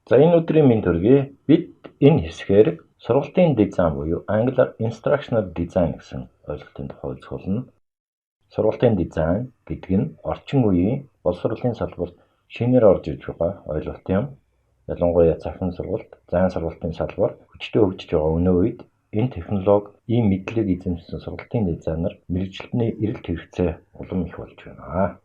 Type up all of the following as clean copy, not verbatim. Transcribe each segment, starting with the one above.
За энэ өдрийн мэнд хүргэе. Бид энэ хэсгээр сургалтын дизайн буюу англиар instructional design гэсэн ойлголтын тухай үзэх болно. Сургалтын дизайн гэдэг нь орчин үеийн боловсролын салбарт шинээр орж иж байгаа ойлголт юм. Ялангуяа цахим сургалт, зайн сургалтын салбар хүчтэй хөгжиж байгаа өнөө үед энэ технологи, ийм мэдлэг эзэмшсэн сургалтын дизайнер мэргэжилтний эрэлт хэрэгцээ улам их болж байна.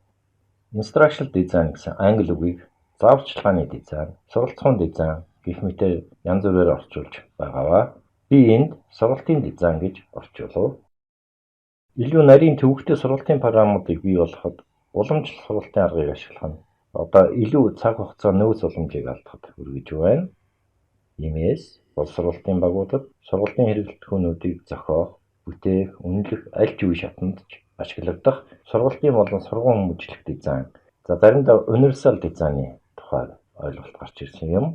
Instructional design гэсэн англи үгийг зааварчилгааны дизайн, суралцсан дизайн гэх мэт янз бүрээр орчуулж байгаа. Би энд сургалтын дизайн гэж орчуулав. Илүү нарийн төвөгтэй сургалтын програмуудыг бий болгоход уламжлалт сургалтын аргыг ашиглах нь одоо илүү цаг хугацаа нөөц уламжийг алдахад хүргэж байна. Иймээс боловсролын багуудад сургалтын хэрэглэгдэхүүнүүдийг зохиох, бүтээх, үнэлэх аль ч үе шатанд ашиглагдах сургалтын болон сургууль хүмүүжлэх дизайн. За заримдаа универсал дизайны тухай ойлголт гарч ирсэн юм.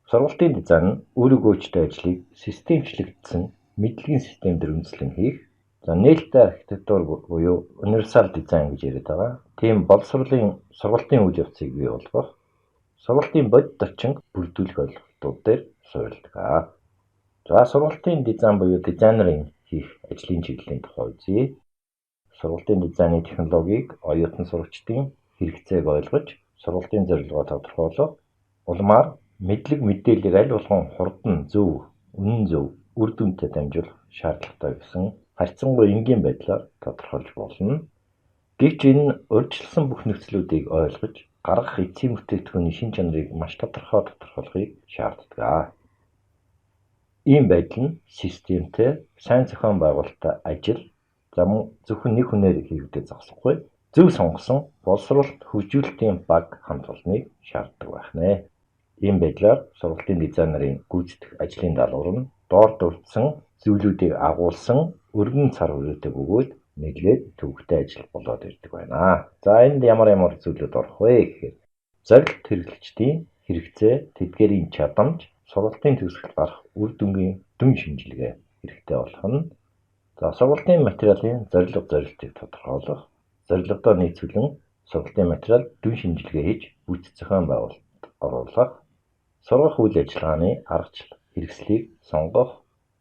Сургалтын дизайн нь өөрийнхөө хүчтэй ажлыг системчлэгдсэн мэдлэгийн системээр үндэслэн хийх. За нээлттэй архитектур буюу универсал дизайн гэж яриад байгаа. Тийм боловсролын сургалтын үйл явцыг бий болгох, сургалтын бодит орчинг бүрдүүлэх ойлголтууд дээр суурилдаг. За сургалтын дизайн буюу дизайнерын хийх ажлын чиглэлийн тухай үзье. Сургалтын дизайны технологиг оюутан сурагчдын хэрэгцээг ойлгож, сургалтын зорилгоо тодорхойлох, улмаар мэдлэг мэдээллийг аль болгон хурдан, зөв, үнэн зөв, үр дүнтэй дамжуулах шаардлагатай гэсэн харьцангуй энгийн байдлаар тодорхойлж болно. Гэвч энэ урьдчилсан бүх нөхцлүүдийг ойлгож, гаргах эцсийн бүтээгдэхүүний шин чанарыг маш тодорхойлохыг шаарддаг. Ийм байдал нь системтэй, сайн зохион байгуулалттай ажил, зөвхөн нэг хүнээр хийгдэх зогсохгүй, зөв сонгосон боловсролт хөгжүүлэлтийн баг хамт олныг шаарддаг байх нэ. Ийм байдлаар сургалтын дизайнерын гүйцэтгэх ажлын даалгавар нь доор дурдсан зүйлүүдийг агуулсан өргөн цар хүрээтэй бөгөөд нэглээд төвөгтэй ажил болоод ирдэг байна. За энд ямар зүйлүүд орох вэ гэхээр зорилт хэрэглэгчдийн хэрэгцээ, тэдгээрийн чадамж, сургалтын төгсгөл гарах үр дүнгийн дүн шинжилгээ хэрэгтэй болох нь. За сургалтын материалын зорилтыг тодорхойлох, зорилгодоо нийцүүлэн сургалтын материал дүн шинжилгээ хийж бүтэц зохион байгуулалт оруулах, сургах үйл ажиллагааны аргачлал, хэрэгслийг сонгох,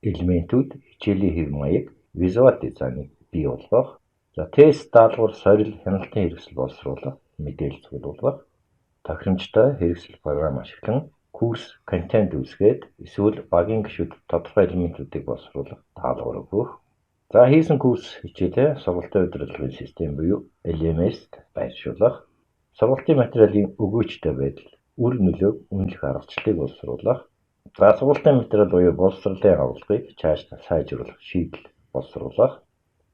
элементүүд, хичээлийн хэв маяг, визуал дизайныг бий болгох, за тест, даалгавар, сорил, хяналтын хэрэгсэл боловсруулах, мэдээлэл цуглуулах, тохиромжтой хэрэгсэл програм ашиглан курс, контент үүсгээд эсвэл багийн гишүүд тодорхой элементүүдийг боловсруулах даалгавар өгөх. За хийсэн курс хичээлээ сургалтын удирдлагын систем буюу LMS-д байршуулах, сургалтын материалын өгөөжтэй байдал, үр нөлөөг үнэлэх аргачлалыг боловсруулах, за сургалтын материал буюу боловсролын агуулгыг цааш сайжруулах шийдэл боловсруулах.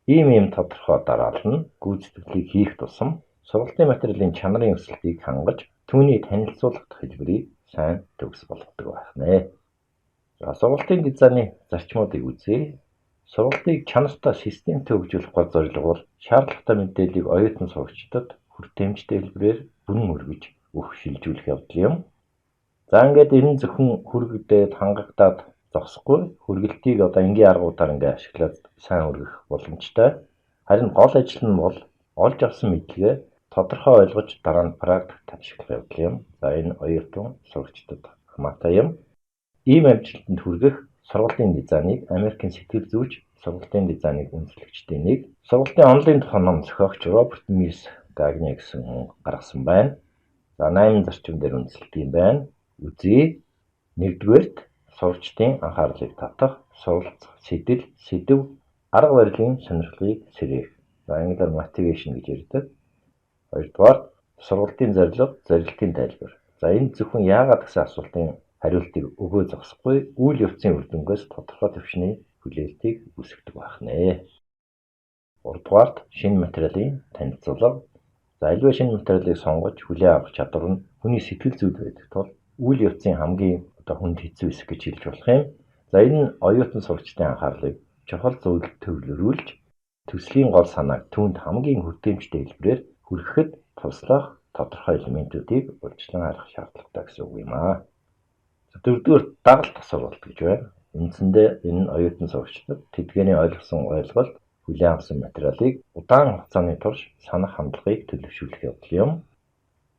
Ийм тодорхой дараалал нь гүйцэтгэлийг хийх тусам сургалтын материалын чанарын өсөлтийг хангаж, түүний танилцуулах хэлбэрийг сайн төгс болгодог байх нэ. За сургалтын дизайны зарчмуудыг үзье. Сургалтыг чанартай системтэй хөгжүүлэх гол зорилго бол шаардлагатай мэдээллийг оюутан сурагчдад хүртээмжтэй хэлбэрээр бүрэн өргөж өгөх шилжүүлэх явдал юм. За ингээд энэ нь зөвхөн хүргэгдээд хангагдаад зогсохгүй, хүргэлтийг одоо энгийн аргуудаар ашиглаад сайн өргөх боломжтой. Харин гол ажил нь бол олж авсан мэдлэгээ тодорхой ойлгож дараа нь практикт ашиглах явдал юм. За энэ оюутан сурагчдад хамаатай юм. Ийм амжилтанд хүргэх сургалтын дизайныг Америкийн сэтгэл зүйч, сургалтын дизайныг үндэслэгчдийн нэг, сургалтын онлайн тухай ном зохиогч Роберт Мис Гагне гэсэн хүн гаргасан байна. За 8 зарчим дээр үндэслэдэг юм байна. Үзье. Нэгдүгээрт сурагчдын анхаарлыг татах, суралцах сэдэв, арга барилын сонирхлыг сэргээх. За англиар motivation гэж ярьдаг. Хоёрдугаар сургалтын зорилго, зорилтын тайлбар. За энэ зөвхөн яагаад гэсэн асуултын хариултыг өгөө зогсохгүй, үйл явцын үр дүнгээс тодорхой төвшний хүлээлтийг үүсгэдэг байх нэ. Гуравдугаарт шинэ материалын танилцуулга. За аливаа шинэ материалыг сонгож хүлээн авах чадвар нь хүний сэтгэл зүйд байдаг тул үйл явцын хамгийн хүнд хэцүү хэсэг гэж хэлж болох юм. За энэ нь оюутан сурагчдын анхаарлыг чухал зөвлөлд төвлөрүүлж, төслийн гол санааг түүнд хамгийн хүртээмжтэй хэлбэрээр хүргэхэд туслах тодорхой элементүүдийг урьдчилан харах шаардлагатай гэсэн үг юм аа. Дөрөвдүгээр дагалдах сургалт гэж байна. Үндсэндээ энэ нь оюутан сурагчдад тэдгээрийн ойлгосон ойлголт, хүлээн авсан материалыг удаан хугацааны турш санах хандлагыг төлөвшүүлэх явдал юм.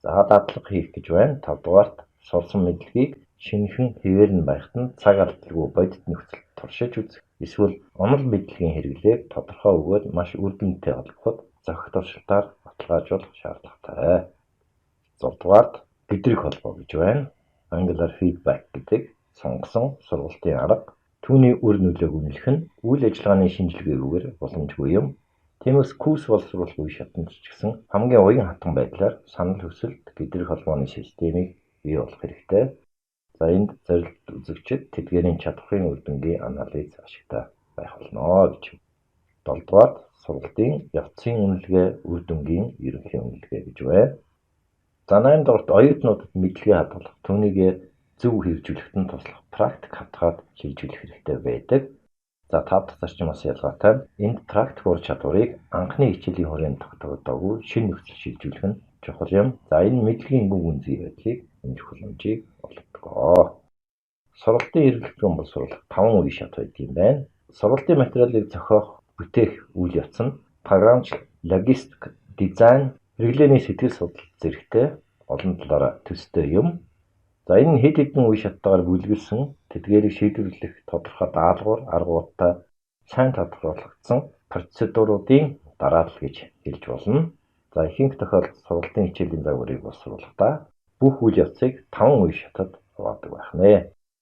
За дадлага хийх гэж байна. 5 дугаарт сурсан мэдлэгийг шинэхэн хэвээр нь байхад нь цаг алдалгүй бодит нөхцөлд туршиж үзэх эсвэл онол мэдлэгийн хэрэглээг тодорхой өгөөд маш үр дүнтэй олгоход зохих туршилтаар баталгаажуулах шаардлагатай. 6 дугаарт гэдрэг холбоо гэж байна. Англиар feedback гэдэг сонгосон сургалтын арга. Түүний үр нөлөөг үнэлэх нь үйл ажиллагааны шинжилгээгүйгээр боломжгүй юм. Тиймээс курс боловсруулах үе шатанд ч гэсэн хамгийн уян хатан байдлаар санал хүсэлт гэдрэг холбооны системийг бий болгох хэрэгтэй. За энд зорилт үзэгчид тэдгээрийн чадварын үр дүнгийн анализ ашигтай байх болно гэж. 7 дугаар сургалтын явцын үнэлгээ, үр дүнгийн ерөнхий үнэлгээ гэж байна. За 8 дугаарт оюутнуудад мэдлэгээ хадгалах, түүнийг зөв хэрэгжүүлэхэд нь туслах практик хавтгаад шилжүүлэх хэрэгтэй байдаг. За 5 дахь зарчим бас ялгаатай. Энд практик ур чадварыг анхны хичээлийн хүрээнд тогтоодоогүй шинэ нөхцөл шилжүүлэх нь чухал юм. За энэ мэдлэгийн мөв үнцгийн байдлыг нэмэх боломжийг олгодог. Сургалтын хэрэглэгдэхүүн боловсруулах 5 үе шат байдаг юм байна. Сургалтын материалыг зохиох, бүтээх үйл явц нь програмчлал, логистик, дизайн, хэрэглээний сэтгэл судлал зэрэгтэй олон талаараа төстэй юм. За энэ хэд хэдэн үе шаттайгаар бүлгэлсэн тэдгээрийг шийдвэрлэх тодорхой даалгавар, аргуудтай сайн тодорхойлогдсон процедуруудын дараалал гэж хэлж болно. За ихэнх тохиолдолд сургалтын хичээлийн загварыг боловсруулахдаа бүх үйл явцыг 5 үе шатад хаваадаг байх нэ.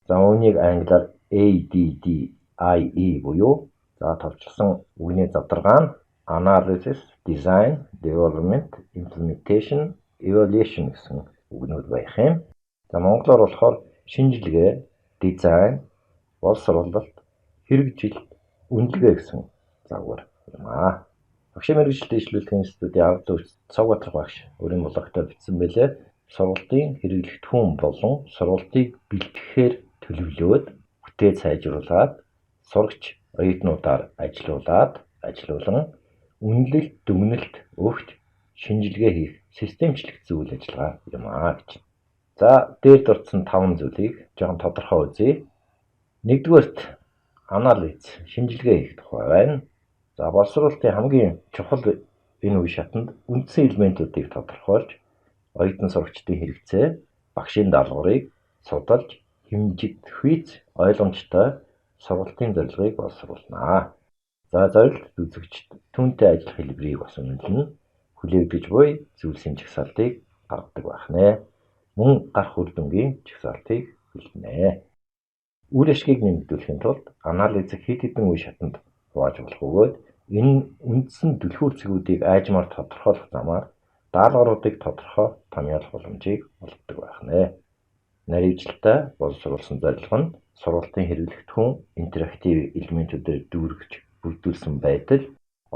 За үүнийг англиар ADDIE буюу товчилсан үгний задаргаа нь Analysis, Design, Development, Implementation, Evaluation гэсэн үгнүүд байх юм. За монголоор болохоор шинжилгээ, дизайн, боловсруулалт, хэрэгжилт, үнэлгээ гэсэн загвар юм аа. Багшийн мэргэжил дэвшлүүлэх институтын арга зүйч Цогбаатар багш өөрийн блогтоор бичсэн байлээ. Сургалтын хэрэглэгдэхүүн болон сургалтыг бэлтгэхээр төлөвлөөд, бүтээж сайжруулад, сурагч оюутнуудаар ажилуулан, үнэлэлт, дүгнэлт өгч, шинжилгээ хийх системчлэгдсэн үйл ажиллагаа юм аа гэж. За дээр дурдсан 5 зүйлийг жоохон тодорхой үзье. 1-дүгээрт анализ, шинжилгээ хийх тухай байна. За боловсруулалтын хамгийн чухал энэ үе шатанд үндсэн элементүүдийг тодорхойлж, оюутан сурагчдын хэрэгцээ, багшийн даалгаврыг судалж, хэмжигдэх ойлгомжтой сургалтын зорилгыг боловсруулнаа. За зорилт үзэгчд түүнтэй ажиллах хэлбэрийг бас үнэлнэ. Хүлээгдэж буй зүйлсийн жагсаалтыг гаргадаг байх нэ. Мөн гарах үр дүнгийн жагсаалтыг бэлдэнэ. Үр ашгийг нэмэгдүүлэхийн тулд анализыг хэд хэдэн үе шатанд хувааж болох бөгөөд энэ үндсэн түлхүүр цэгүүдийг аажмаар тодорхойлох замаар даалгавруудыг тодорхой томьёолох боломжийг олгодог байх нэ. Наривчлалтай боловсруулсан зорилго нь сургалтын хэрэглэгдэхүүн интерактив элементүүдээр дүүргэж бүрдүүлсэн байдал,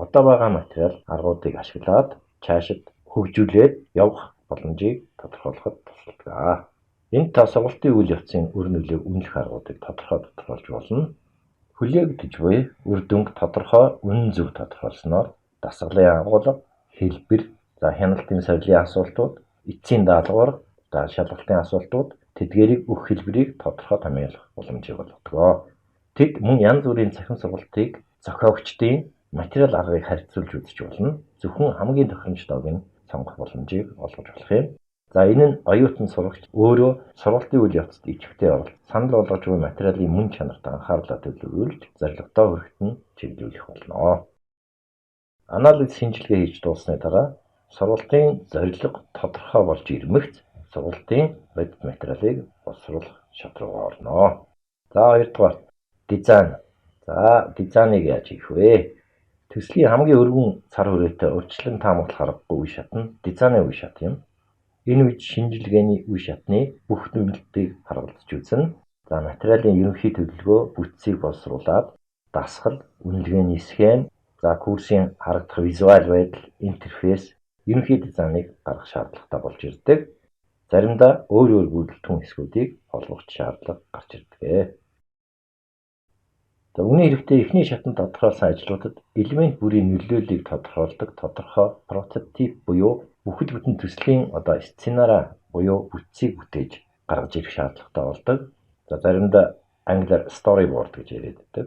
одоо байгаа материал аргуудыг ашиглаад цаашид хөгжүүлээд явах боломжийг тодорхойлоход тусалдаг. Энд та сургалтын үйл явцын үр нөлөөг үнэлэх аргуудыг тодорхойлж болно. Хүлээгдэж буй үр дүнг тодорхой үнэн зөв тодорхойлсноор дасгалын агуулга, хэлбэр, хяналтын сорилын асуултууд, эцсийн даалгавар, шалгалтын асуултууд тэдгээрийг өгөх хэлбэрийг тодорхой томьёолох боломжийг олгодог. Тэд мөн янз бүрийн цахим сургалтыг зохиогчдын материал аргыг харьцуулж үзэж болно. Зөвхөн хамгийн тохиромжтойг нь сонгох боломжийг олгож болох юм. За энэ нь оюутан сурагч өөрөө сургалтын үйл явцад идэвхтэй оролцож, санал болгож буй материалын мөн чанарт анхаарлаа төвлөрүүлж, зорилготой хүрэхэд нь чиглүүлэх болно. Анализ шинжилгээ хийж дууссаны дараа сургалтын зорилго тодорхой болж ирмэгц сургалтын бодит материалыг боловсруулах шат руу орно. За 2 дугаар дизайн. За дизайныг яаж хийх вэ? Төслийн хамгийн өргөн цар хүрээтэй урьдчилан таамаглах аргагүй үе шат нь дизайны үе шат юм. Энэ үед шинжилгээний үе шатны бүх нөлөөлтийг харгалзаж үзнэ. За материалын ерөнхий төлөвлөгөө, бүтцийг боловсруулад, дасгал, үнэлгээний схем, курсын харагдах визуал байдал, интерфейс, ерөнхий дизайныг гаргах шаардлагатай болж ирдэг. Заримдаа өөр бүрэлдэхүүн хэсгүүдийг олгох шаардлага гарч ирдэг. За үүний хэрэгтээ эхний шатанд тодорхойлсон ажлуудад элемент бүрийн нөлөөллийг тодорхойлдог тодорхой прототип буюу бүхэл бүтэн төслийн сценараа буюу бүтцийг бүтээж гаргаж ирэх шаардлагатай болдог. За заримдаа англиар storyboard гэж яриад байдаг.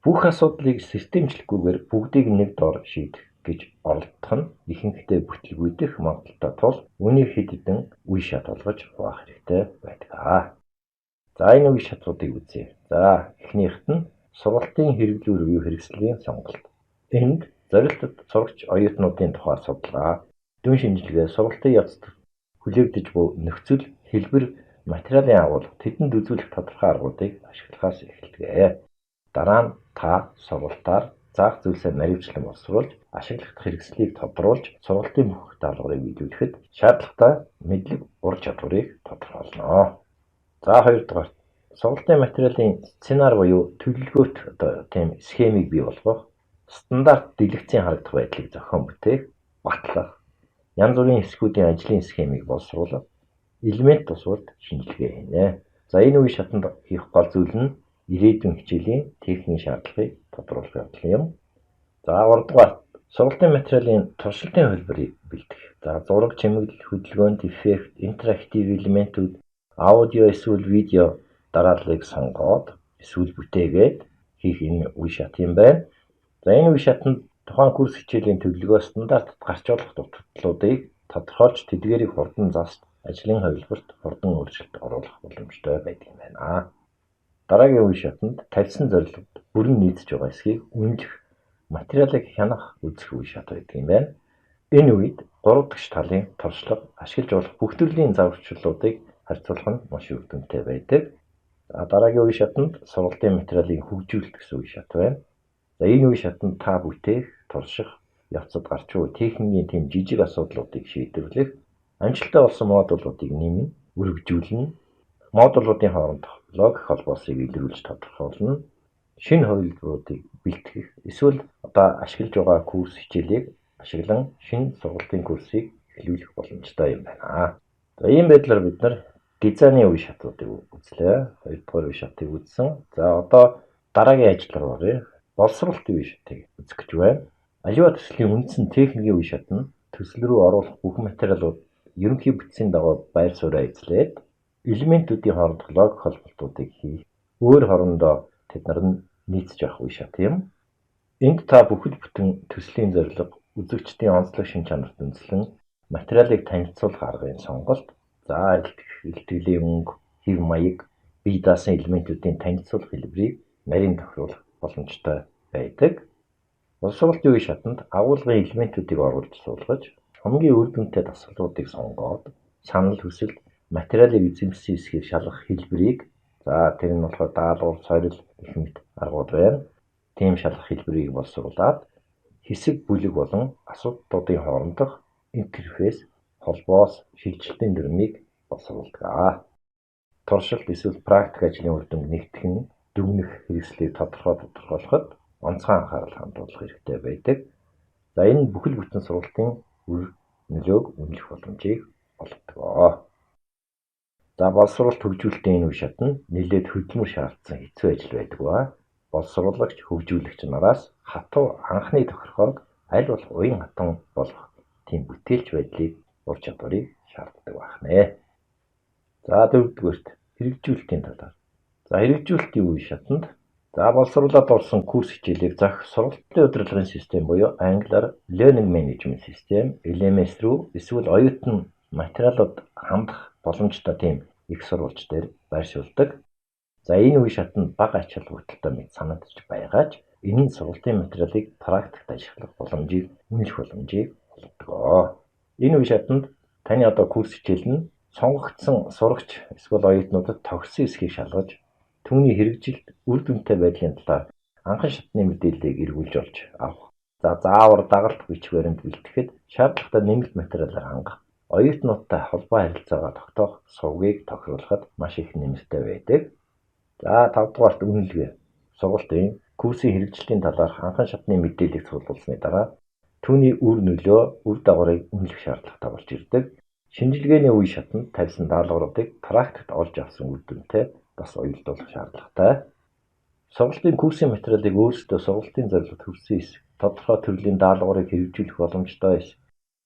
Бүх асуудлыг системчлэхгүйгээр бүгдийг нэг дор шийдэх гэж оролдох нь ихэнхдээ бүтлгүүдэх Монголтой тул үүнийг хэд хэдэн үе шат болгож хуваах хэрэгтэй байдаг. За энэ үе шатуудыг үзье. За эхнийхт нь сургалтын хэрэглүүр буюу хэрэгслийн сонголт. Энд зорилтод сурагч оюутнуудын тухай судалгаа, дүн шинжилгээ, сургалтын явцад хүлээгдэж буй нөхцөл, хэлбэр, материалын агуулга, тэдэнд үзүүлэх тодорхой аргуудыг ашиглахаас эхэлдэг. Дараа нь та сургалтаар заах зүйлсээ наривчлан боловсруулж, ашиглах хэрэгслийг тодруулж, сургалтын бүх даалгаврыг биелүүлэхэд шаардлагатай мэдлэг, ур чадварыг тодорхойлно. За хоёрдугаар сургалтын материалын сценар буюу төлөвлөгөөт тийм схемийг бий болгох, стандарт дэлгэцийн харагдах байдлыг зохион бүтээх, батлах, янз бүрийн хэсгүүдийн ажлын схемийг боловсруулах, элемент тусвалд шинжилгээ хийнэ. За энэ үе шатанд хийх гол зүйл нь ирээдүйн хичээлийн техникийн шаардлагыг тодруулах явдал юм. За 3 дугаар сургалтын материалын туршилтын хөлбөрийг бэлдэх. За зураг, чимэглэл, хөдөлгөөнд эффект, интерактив элементүүд, аудио эсвэл видео дарааллыг сонгоод эсвэл бүтээгээд хийх энэ үе шат юм байна. За энэ үе шатанд тухайн курс хичээлийн төлөвлөгөө стандартад гарч болох дутагдлуудыг тодорхойлж тэдгээрийг хурдан засч ажлын хувилбарт хурдан өөрчлөлт оруулах боломжтой байдаг юм байна. Дараагийн үе шатанд тавьсан зорилгод бүрэн нийцэж байгаа эсхийг үнэлэх, материалыг хянах, үзэх үе шат байдаг юм байна. Энэ үед 3 дахь талын туршлага, ашиглаж болох бүх төрлийн зааварчилгауудыг харьцуулах нь маш үр дүнтэй байдаг. За дараагийн үе шатанд сургалтын материалыг хөгжүүлэх гэсэн үе шат байна. За энэ үе шатанд та бүтээх, турших, явцад гарч буй техникийн тэм жижиг асуудлуудыг шийдвэрлэх, амжилттай болсон модулуудыг нэмэн, өргөжүүлнэ, модулуудын хоорондох логик холбоосыг илрүүлж тодорхойлно, шинэ хувилбаруудыг бэлтгэх, эсвэл ашиглаж байгаа курс хичээлийг ашиглан шинэ сургалтын курсыг эхлүүлэх боломжтой юм байна. За ийм байдлаар бид нар дизайны үе шатуудыг үзлээ. 2 дугаар үе шатыг үзсэн. За дараагийн ажил руу оръё. Боловсруулалтын үе шатыг үзэх гэж байна. Аливаа төслийн үндсэн техникийн үе шат нь төсөл рүү оруулах бүх материалууд ерөнхий бүтцийн дагуу байр сууриа эзлээд элементүүдийн хоорондох логик холболтуудыг хийх, өөр хоорондоо тэд нар нь нийцэж авах үе шат юм. Энд та бүхэл бүтэн төслийн зорилго, үзэгчдийн онцлог шин чанарт үндэслэн материалыг танилцуулах аргын сонголт, за илтгэлийн өнгө, хэв маяг, бие даасан элементүүдийн танилцуулах хэлбэрийг нарийн тохируулах боломжтой байдаг. Боловсруулалтын үе шатанд агуулгын элементүүдийг оруулж суулгаж, хамгийн үр дүнтэй дасгалуудыг сонгоод, санал хүсэлт, материалыг эзэмшсэн хэсгийг шалгах хэлбэрийг, за тэр нь болохоор даалгавар, сорил гэх мэт аргууд байна. Тийм шалгах хэлбэрийг боловсруулад хэсэг бүлэг болон асуудлуудын хоорондох интерфейс, холбоос, шилжилтийн дүрмийг боловсруулдаг. Туршилт эсвэл практик ажлын үр дүнд нэгтгэх нь дүгнэх хэрэгслийг тодорхойлоход онцгой анхаарал хандуулах хэрэгтэй байдаг. За энэ бүхэл бүтэн сургалтын үр нөлөөг үнэлэх боломжийг олгодог. За боловсруулалт хөгжүүлэлтийн энэ үе шат нь нэлээд хөдөлмөр шаардсан хэцүү ажил байдаг ба боловсруулагч, хөгжүүлэгч нараас хатуу анхны тохирохоог аль болох уян хатан болох тийм бүтээлч байдлыг, ур чадварыг шаарддаг байна. За 4-р хэрэгжүүлэлтийн талаар. За хэрэгжүүлэлтийн үе шатанд боловсруулаад орсон курс хичээлийг заах сургалтын удирдлагын систем буюу англиар Learning Management System LMS рүү эсвэл оюутан материалууд хандах боломжтой тийм их сурвалж дээр байршуулдаг. За энэ үе шатанд бага ач холбогдолтой мэт санагдаж байгаач энэ нь сургалтын материалыг практикт ашиглах боломжийг үнэлэх боломжийг олгодог. Энэ үе шатанд таны курс хичээл нь сонгогдсон сурагч эсвэл оюутнуудад тохирсон хэсгийг шалгаж түүний хэрэгжилт үр дүнтэй байдлын талаар анхан шатны мэдээллийг эргүүлж олж авах. За заавар дагалдах бичих баримт бэлтгэхэд шаардлагатай нэмэлт материалаар хангах, оюутнуудтай холбоо харилцаагаа тогтоох сувгийг тохируулахад маш их нэмэртэй байдаг. За 5 дугаарт үнэлгээ. Сургалтын курсын хэрэгжилтийн талаарх анхан шатны мэдээллийг цуглуулсны дараа түүний үр нөлөө, үр дагаврыг үнэлэх шаардлагатай болж ирдэг. Шинжилгээний үе шатанд тавьсан даалгавруудыг практикт олж авсан үр дүнтэй бас уялдуулах шаардлагатай. Сургалтын курсын материалыг өөрсдөө сургалтын зорилгод хүрсэн хэсэг, тодорхой төрлийн даалгаврыг хэрэгжүүлэх боломжтой хэсэг,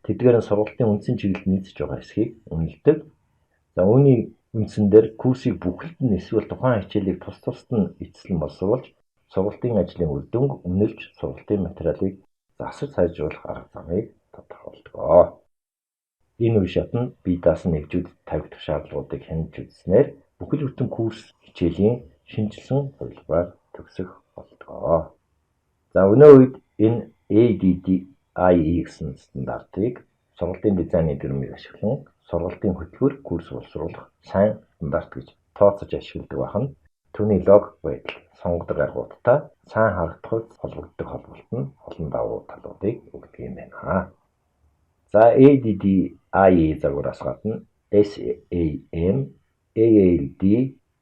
тэдгээр нь сургалтын үндсэн чиглэлд нийцэж байгаа хэсгийг үнэлдэг. За үүний үндсэн дээр курсыг бүхэлд нь эсвэл тухайн хичээлийг тус тусад нь эцэслэн боловсруулж, сургалтын ажлын үр дүнг үнэлж, сургалтын материалыг засаж сайжруулах арга замыг тодорхойлдог. Энэ үе шатнд бие даасан нэгжүүд тавигдах шаардлагуудыг хянаж үзснээр бүхэл бүтэн курс хичээлийн шинжилсэн хувилбараар төгсөх болдог. За өнөө үед энэ ADDIE гэсэн стандартыг сургалтын дизайны дүрмийг ашиглан сургалтын хөтөлбөр курс боловсруулах сайн стандарт гэж тооцож ашигладаг бахан түүний логик байдал сонгодог аргуудтай сайн харагдахад холбогддог холболт нь олон давуу талуудыг өгдөг юм байна. За ADDIE загвараас гадна SAM, AALD,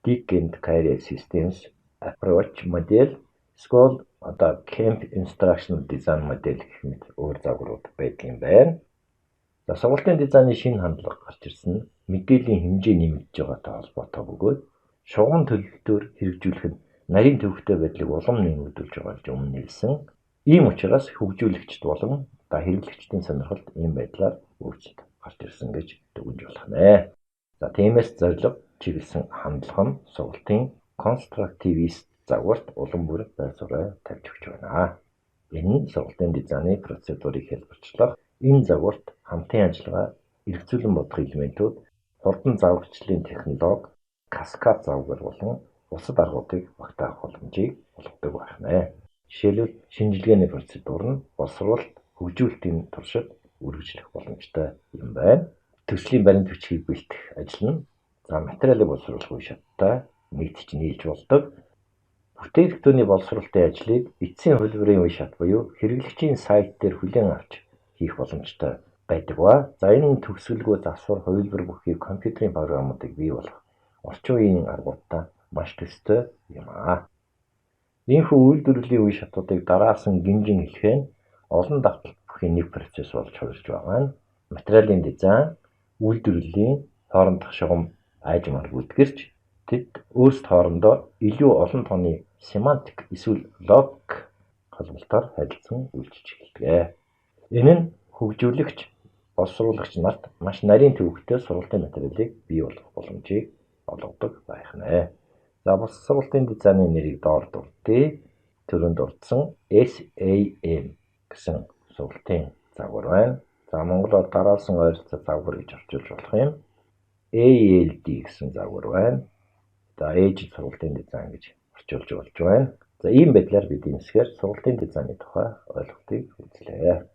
Dig and Carry Systems, Approach Model, School Camp Instructional Design Model гэх мэт өөр загварууд байдаг юм байна. За сургалтын дизайны шинэ хандлага гарч ирсэн нь мэдээллийн хэмжээ нэмэгдэж байгаатай холбоотой бөгөөд шугам төлөвлөлтөөр хэрэгжүүлэх нь нарийн төвөгтэй байдлыг улам нэмэгдүүлж байгаа гэж өмнө хэлсэн. Ийм учраас хөгжүүлэгчд болон хэрэглэгчдийн сонирхолд ийм байдлаар өөрчлөлт гарч ирсэн гэж дүгнэж болох нэ. За тиймээс зорилго чиглэсэн хандлага нь сургалтын конструктивист загварт улам бүр байр суурь тавьж өгч байна. Энэ нь сургалтын дизайны процедурыг хэлбэрчлэх, энэ загварт хамтын ажиллагаа, эргцүүлэн бодох элементүүд, хурдан завгчлалын технологи, каскад завгар болон бусад аргуудыг багтаах боломжийг олгодог байна. Жишээлбэл шинжилгээний процедур нь боловсруулалт хөгжүүлэлтийн туршид үргэлжлэх боломжтой юм байна. Төслийн баримт бичгийг бэлтгэх ажил нь материалыг боловсруулах үе шаттай нийтж нийлж болдог. Бүтээгдэхүүний боловсруулалтын ажлыг эцсийн хувилбарын үе шат буюу хэрэглэгчийн сайт дээр хүлээн авч хийх боломжтой байдаг ба энэ төгсгөлгүй засвар хувилбар бүхий компьютерийн програмуудыг бий болгох орчин үеийн аргуудтай маш төстэй юм. Иймэрхүү үйлдвэрлэлийн үе шатуудыг дараалсан гинжин хэлэх нь олон давталт бүхий нэг процесс болж хувирж байгаа нь материалын дизайн, үйлдвэрлэлийн хоорондох шугам айжмаар бүтгэрч тэд өөрсд хоорондоо илүү олон тооны семантик эсвэл логик холболтоор харилцан үйлчилж эхэлдэг. Энэ нь хөгжүүлэгч, боловсруулагч нарт маш нарийн төвөгтэй сургалтын материалыг бий болгох боломжийг олгодог байх нэ. За бус сургалтын дизайны нэрийг доор дурдъя. Түрүүнд дурдсан SAM гэсэн сургалтын загвар байна. За монголоор дараалсан ойролцоо загвар гэж орчуулж болох юм. AALD гэсэн загвар байна. За ээж сургалтын дизайн гэж орчуулж болж байна. За ийм байдлаар бид энэ хэсгээр сургалтын дизайны тухай ойлголтыг үзлээ.